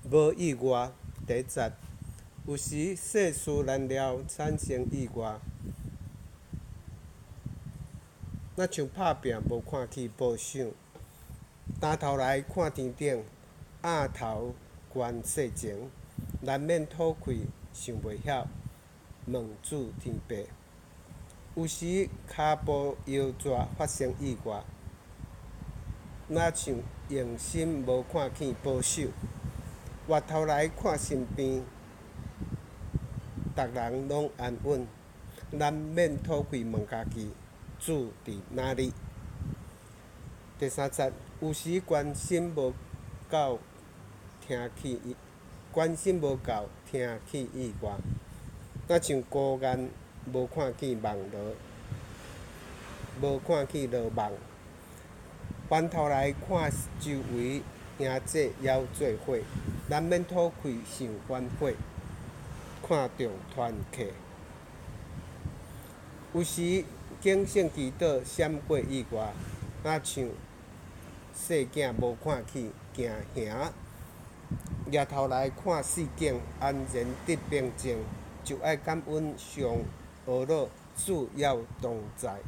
无意外。第十，有时世事难料，产生意外。若像拍拼，无看起报赏，担头来看天顶，仰头观世情，难免吐气想袂晓，问主天爸。有时骹步摇逝，发生意外，若像用心无看见保守，回头来看身边，逐人拢安稳，难免吐气问家己，主伫哪里？第30，有时关心无够，听起意外，若像孤雁无看见落网，翻头来看周围兄姐还做伙，难免吐气想反悔，看重团契。有时景性祈祷闪过意外，若像细囝无看起惊吓，抬头来看四境安然得平静，就爱感恩上学乐主要同在。